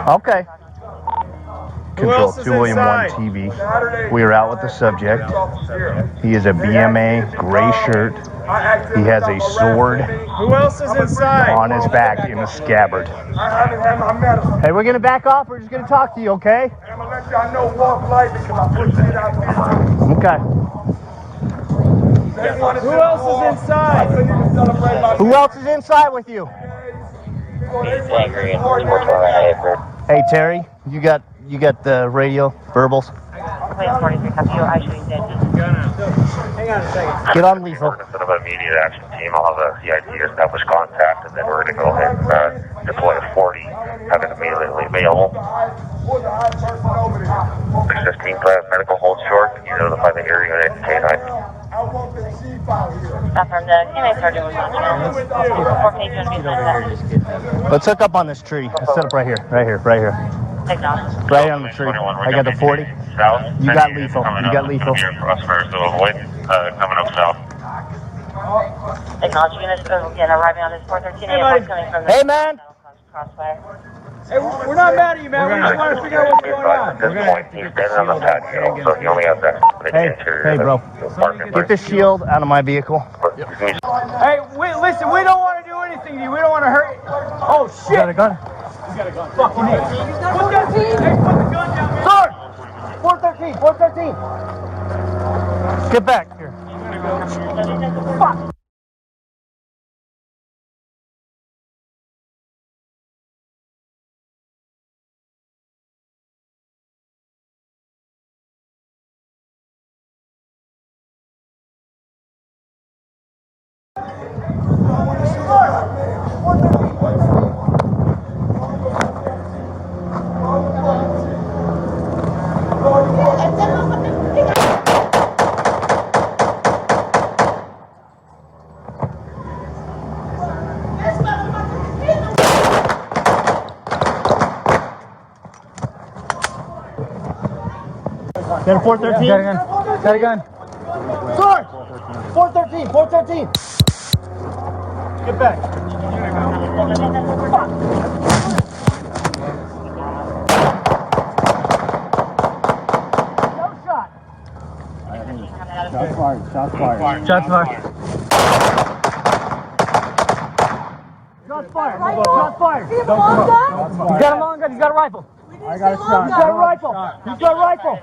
Okay. Control 201 TV. We are out with the subject. He is a BMA, gray shirt. He has a sword on his back in a scabbard. Hey, we're gonna back off. We're just gonna talk to you, okay? I'm gonna let y'all know walk lightly because I put shit out there. Okay. Who else is inside? Who else is inside with you? Hey, Terry, you got the radio verbals? Hang on a second. Get on lethal. Instead of an immediate action team, I'll have a CID establish contact, and then we're going to go ahead and deploy a 40, have it immediately available. 615 medical hold short. Can you notify the area unit K9? From the K9 sergeant was on Let's hook up on this tree. Let's set up right here. Right here. Right on the tree. I got the 40. You got lethal. Crossfire, so avoid coming up south. Acknowledge units arriving on this 413 coming from the Hey, man. crossfire. Hey, we're not mad at you, man. We just want to figure out what's going on. At this point, he's standing on the patio, so he only has access to the interior. Hey, bro. Get the shield out of my vehicle. Hey, listen, we don't want to do anything to you. We don't want to hurt you. Oh, shit. You got a gun? Fucking hey, put the gun down, man. Sword! 413. Get back here. Fuck. Got a 413? Got a gun. Sword! 413. Get back. No shot. Shots fired. Shots fired. You got a long gun? He's got a rifle. I got a shot. He's got a rifle.